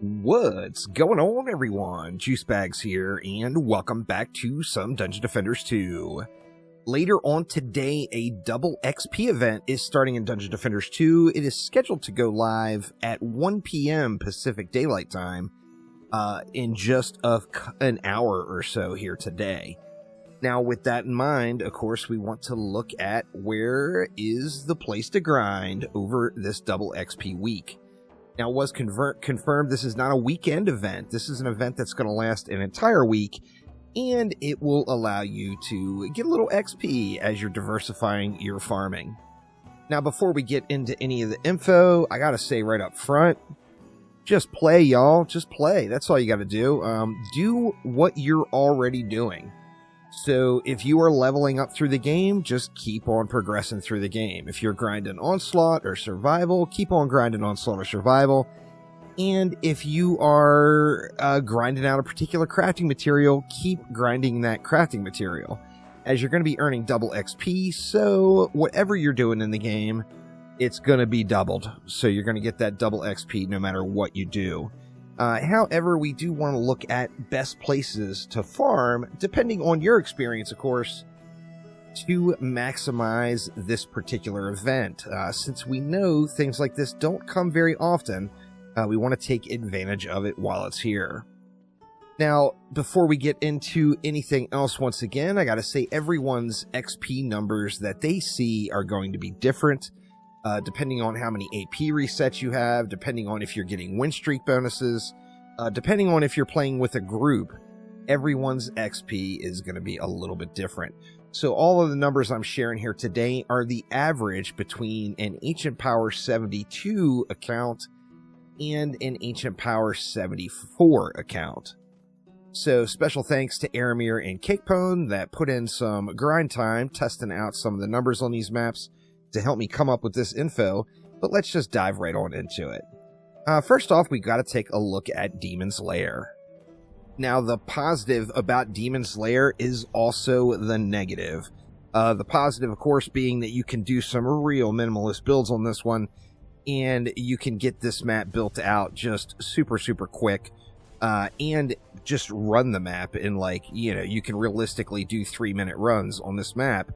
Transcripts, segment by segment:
What's going on, everyone? Juicebags here, and welcome back to some Dungeon Defenders 2. Later on today, a double XP event is starting in Dungeon Defenders 2. It is scheduled to go live at 1 p.m. Pacific Daylight Time in just an hour or so here today. Now, with that in mind, of course, we want to look at where is the place to grind over this double XP week. Now, it was confirmed this is not a weekend event. This is an event that's going to last an entire week, and it will allow you to get a little XP as you're diversifying your farming. Now, before we get into any of the info, I got to say right up front, just play, y'all. Just play. That's all you got to do. Do what you're already doing. So if you are leveling up through the game, just keep on progressing through the game. If you're grinding Onslaught or Survival, keep on grinding Onslaught or Survival. And if you are grinding out a particular crafting material, keep grinding that crafting material, as you're going to be earning double XP. So whatever you're doing in the game, it's going to be doubled. So you're going to get that double XP no matter what you do. However, we do want to look at best places to farm, depending on your experience, of course, to maximize this particular event. Since we know things like this don't come very often, we want to take advantage of it while it's here. Now, before we get into anything else, once again, I got to say everyone's XP numbers that they see are going to be different. Depending on how many AP resets you have, depending on if you're getting win streak bonuses, depending on if you're playing with a group, everyone's XP is going to be a little bit different. So all of the numbers I'm sharing here today are the average between an Ancient Power 72 account and an Ancient Power 74 account. So special thanks to Arymer and Cakepone that put in some grind time testing out some of the numbers on these maps to help me come up with this info, but let's just dive right on into it. First off, we got to take a look at Demon's Lair. Now, the positive about Demon's Lair is also the negative. The positive, of course, being that you can do some real minimalist builds on this one, and you can get this map built out just super quick, and just run the map in, like, you can realistically do 3-minute runs on this map.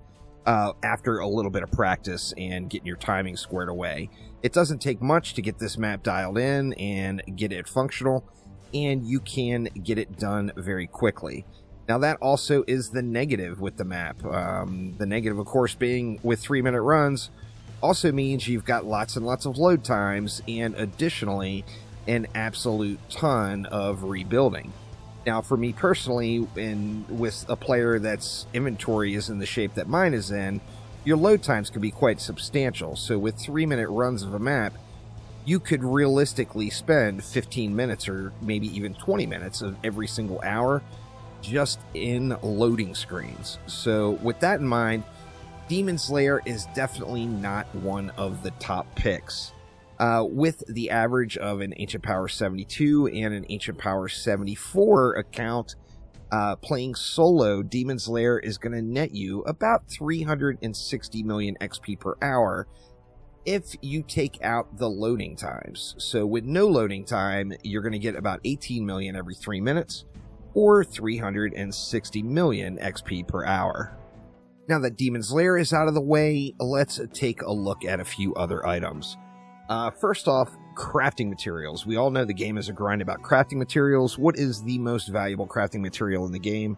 After a little bit of practice and getting your timing squared away. It doesn't take much to get this map dialed in and get it functional, and you can get it done very quickly. Now, that also is the negative with the map. The negative, of course, being with 3-minute runs also means you've got lots and lots of load times, and additionally, an absolute ton of rebuilding. Now, for me personally, and with a player that's inventory is in the shape that mine is in, your load times can be quite substantial. So with 3-minute runs of a map, you could realistically spend 15 minutes or maybe even 20 minutes of every single hour just in loading screens. So with that in mind, Demon's Lair is definitely not one of the top picks. With the average of an Ancient Power 72 and an Ancient Power 74 account, playing solo, Demon's Lair is going to net you about 360 million XP per hour if you take out the loading times. So with no loading time, you're going to get about 18 million every 3 minutes, or 360 million XP per hour. Now that Demon's Lair is out of the way, let's take a look at a few other items. First off, crafting materials. We all know the game is a grind about crafting materials. What is the most valuable crafting material in the game?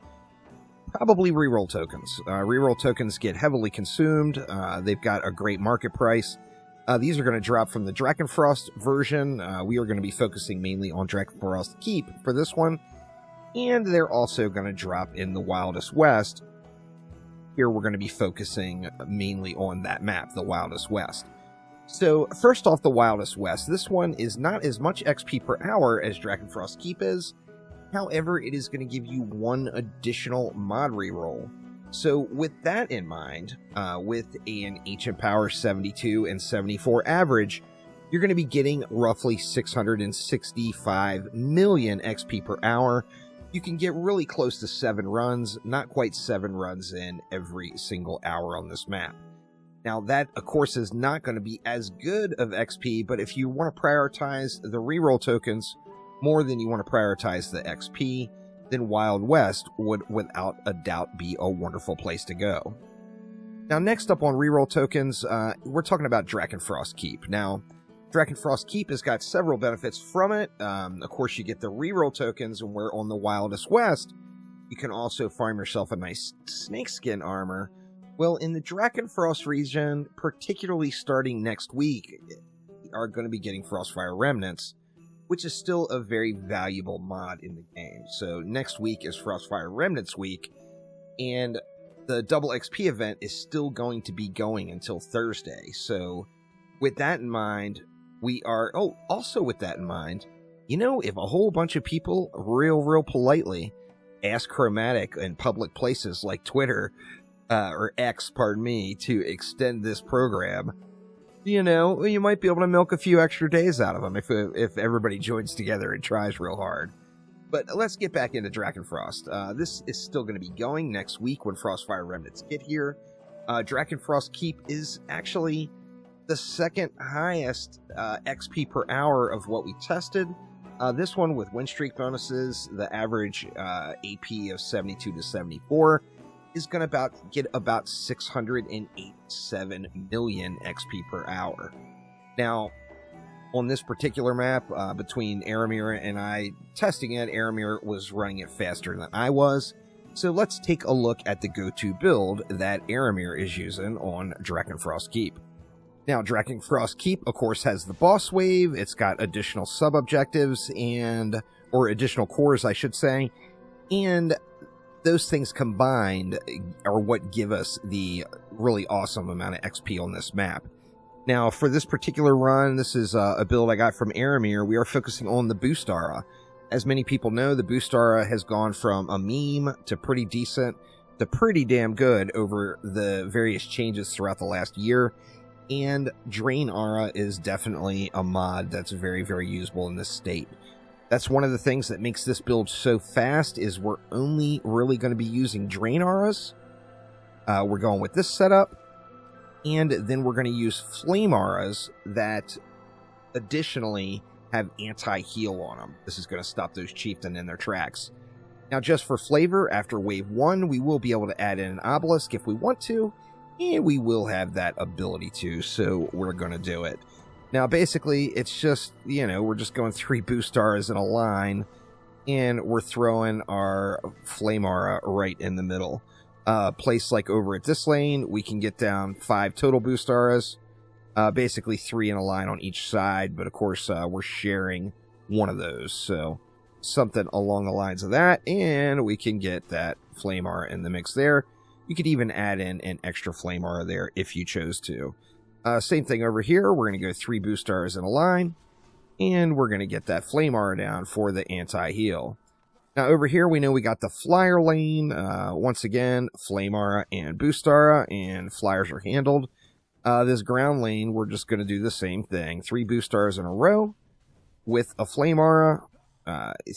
Probably reroll tokens. Reroll tokens get heavily consumed. They've got a great market price. These are going to drop from the Drakenfrost version. We are going to be focusing mainly on Drakenfrost Keep for this one. And they're also going to drop in the Wildest West. Here we're going to be focusing mainly on that map, the Wildest West. So, first off, the Wildest West. This one is not as much XP per hour as Drakenfrost Keep is. However, it is going to give you one additional mod reroll. So, with that in mind, with an Ancient Power 72 and 74 average, you're going to be getting roughly 665 million XP per hour. You can get really close to 7 runs, not quite 7 runs in every single hour on this map. Now, that, of course, is not going to be as good of XP, but if you want to prioritize the reroll tokens, more than you want to prioritize the XP, then Wild West would without a doubt be a wonderful place to go. Now, next up on reroll tokens, we're talking about Drakenfrost Keep. Now, Drakenfrost Keep has got several benefits from it. Of course, you get the reroll tokens, and we're on the Wildest West. You can also farm yourself a nice snakeskin armor. Well, in the Drakenfrost region, particularly starting next week, we are going to be getting Frostfire Remnants, which is still a very valuable mod in the game. So next week is Frostfire Remnants week, and the double XP event is still going to be going until Thursday. So with that in mind, also with that in mind, you know, if a whole bunch of people real politely ask Chromatic in public places like Twitter, or X, pardon me, to extend this program, you know, you might be able to milk a few extra days out of them if everybody joins together and tries real hard. But let's get back into Drakenfrost. This is still going to be going next week when Frostfire Remnants get here. Drakenfrost Keep is actually the second highest XP per hour of what we tested. This one with win streak bonuses, the average AP of 72 to 74, is going to get about 687 million XP per hour. Now, on this particular map, between Arymer and I testing it, Arymer was running it faster than I was. So let's take a look at the go-to build that Arymer is using on Drakenfrost Keep. Now, Drakenfrost Keep, of course, has the boss wave. It's got additional sub-objectives or additional cores, I should say. And those things combined are what give us the really awesome amount of XP on this map. Now, for this particular run, this is a build I got from Arymer. We are focusing on the Boost Aura. As many people know, the Boost Aura has gone from a meme to pretty decent to pretty damn good over the various changes throughout the last year. And Drain Aura is definitely a mod that's very usable in this state. That's one of the things that makes this build so fast, is we're only really going to be using Drain Auras. We're going with this setup. And then we're going to use Flame Auras that additionally have anti-heal on them. This is going to stop those Chieftain in their tracks. Now, just for flavor, after Wave 1, we will be able to add in an Obelisk if we want to. And we will have that ability to, so we're going to do it. Now, basically, it's just, you know, we're just going 3 Boost Auras in a line, and we're throwing our Flame Aura right in the middle. Place like over at this lane, we can get down 5 total Boost Auras, basically 3 in a line on each side, but of course, we're sharing one of those, so something along the lines of that, and we can get that Flame Aura in the mix there. You could even add in an extra Flame Aura there if you chose to. Same thing over here. We're going to go 3 Boost Auras in a line, and we're going to get that Flame Aura down for the anti-heal. Now, over here, we know we got the Flyer lane. Once again, Flame Aura and Boost Aura, and Flyers are handled. This ground lane, we're just going to do the same thing. 3 Boost Auras in a row with a Flame Aura.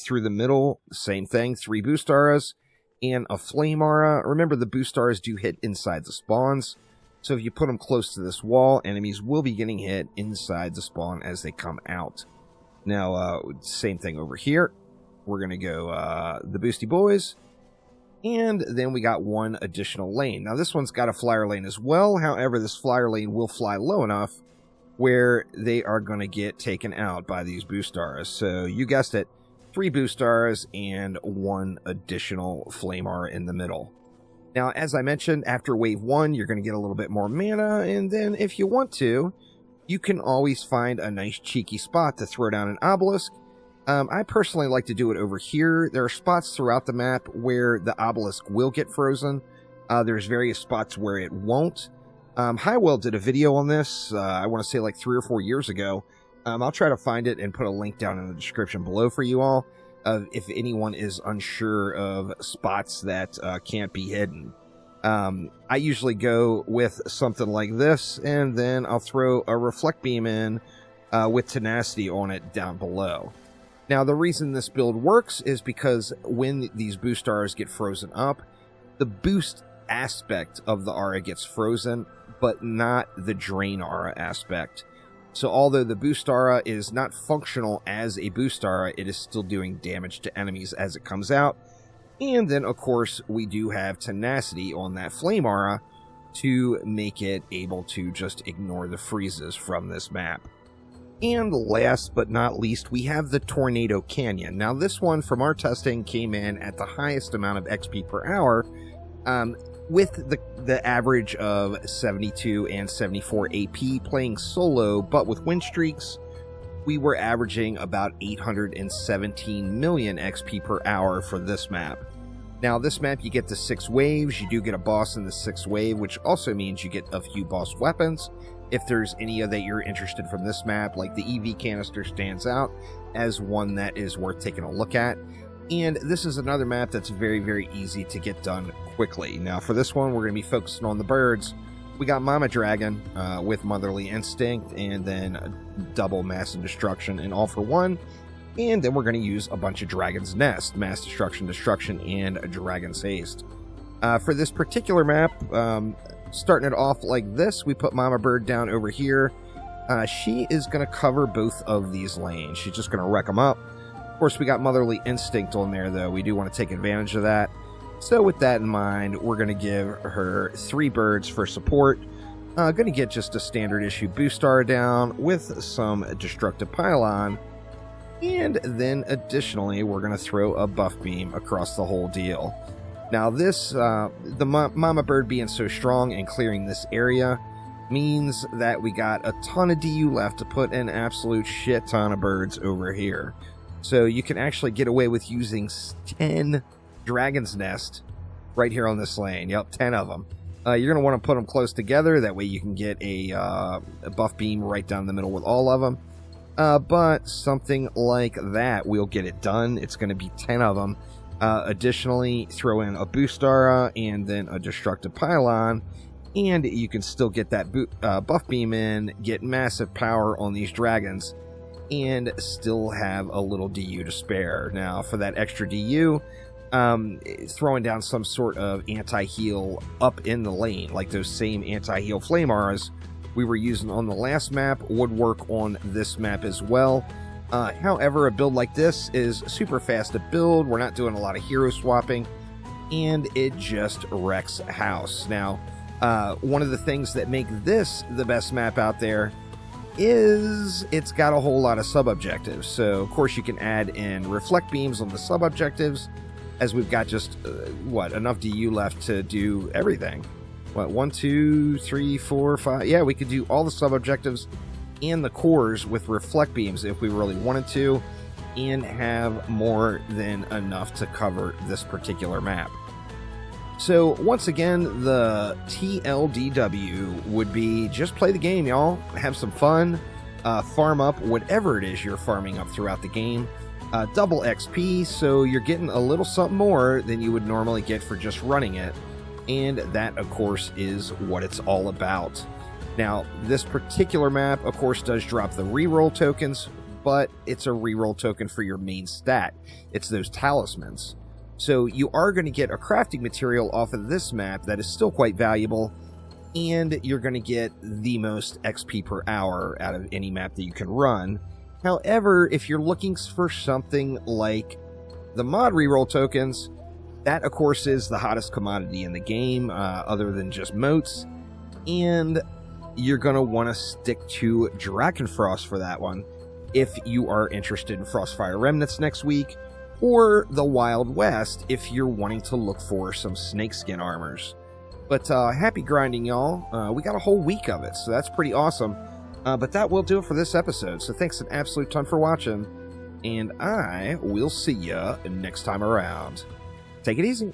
Through the middle, same thing. 3 Boost Auras and a Flame Aura. Remember, the Boost Auras do hit inside the spawns. So if you put them close to this wall, enemies will be getting hit inside the spawn as they come out. Now, same thing over here. We're going to go the Boosty Boys. And then we got one additional lane. Now, this one's got a Flyer lane as well. However, this Flyer lane will fly low enough where they are going to get taken out by these Boost Auras. So, you guessed it, 3 Boost Auras and 1 additional Flame Aura in the middle. Now, as I mentioned, after Wave 1, you're going to get a little bit more mana, and then if you want to, you can always find a nice cheeky spot to throw down an Obelisk. I personally like to do it over here. There are spots throughout the map where the Obelisk will get frozen. There's various spots where it won't. Hywell did a video on this, I want to say like 3 or 4 years ago. I'll try to find it and put a link down in the description below for you all. If anyone is unsure of spots that can't be hidden. I usually go with something like this, and then I'll throw a Reflect Beam in with Tenacity on it down below. Now, the reason this build works is because when these Boost Auras get frozen up, the boost aspect of the aura gets frozen, but not the Drain Aura aspect. So although the boost aura is not functional as a boost aura, it is still doing damage to enemies as it comes out. And then, of course, we do have tenacity on that flame aura to make it able to just ignore the freezes from this map. And last but not least, we have the Tornado Canyon. Now, this one, from our testing, came in at the highest amount of XP per hour, with the average of 72 and 74 AP playing solo, but with win streaks, we were averaging about 817 million XP per hour for this map. Now, this map, you get the 6 waves. You do get a boss in the 6th wave, which also means you get a few boss weapons. If there's any that you're interested from this map, like the EV canister stands out as one that is worth taking a look at. And this is another map that's very, very easy to get done quickly. Now, for this one, we're going to be focusing on the birds. We got Mama Dragon with Motherly Instinct, and then double Massive Destruction and All for One. And then we're going to use a bunch of Dragon's Nest, Mass Destruction, and Dragon's Haste. For this particular map, starting it off like this, we put Mama Bird down over here. She is going to cover both of these lanes. She's just going to wreck them up. Of course, we got Motherly Instinct on there, though. We do want to take advantage of that. So with that in mind, we're going to give her 3 birds for support. Going to get just a standard issue boost aura down with some destructive pylon. And then additionally, we're going to throw a buff beam across the whole deal. Now this, the Mama Bird being so strong and clearing this area means that we got a ton of DU left to put an absolute shit ton of birds over here. So you can actually get away with using 10 Dragon's Nest right here on this lane. Yep, 10 of them. You're going to want to put them close together. That way you can get a buff beam right down the middle with all of them. But something like that will get it done. It's going to be 10 of them. Additionally, throw in a boost aura and then a destructive pylon. And you can still get that buff beam in, get massive power on these dragons, and still have a little DU to spare. Now, for that extra DU, throwing down some sort of anti-heal up in the lane, like those same anti-heal flame auras we were using on the last map, would work on this map as well. However, a build like this is super fast to build. We're not doing a lot of hero swapping, and it just wrecks house. Now, one of the things that make this the best map out there is it's got a whole lot of sub-objectives. So, of course, you can add in reflect beams on the sub-objectives, as we've got just, enough DU left to do everything. 1, 2, 3, 4, 5. Yeah, we could do all the sub-objectives and the cores with reflect beams if we really wanted to, and have more than enough to cover this particular map. So, once again, the TLDW would be just play the game, y'all. Have some fun. Farm up whatever it is you're farming up throughout the game. Double XP, so you're getting a little something more than you would normally get for just running it. And that, of course, is what it's all about. Now, this particular map, of course, does drop the reroll tokens, but it's a reroll token for your main stat. It's those talismans. So you are going to get a crafting material off of this map that is still quite valuable, and you're going to get the most XP per hour out of any map that you can run. However, if you're looking for something like the mod reroll tokens, that, of course, is the hottest commodity in the game, other than just moats, and you're going to want to stick to Drakenfrost for that one if you are interested in Frostfire Remnants next week, or the Wild West if you're wanting to look for some snakeskin armors. But happy grinding, y'all. We got a whole week of it, so that's pretty awesome. But that will do it for this episode, so thanks an absolute ton for watching, and I will see ya next time around. Take it easy.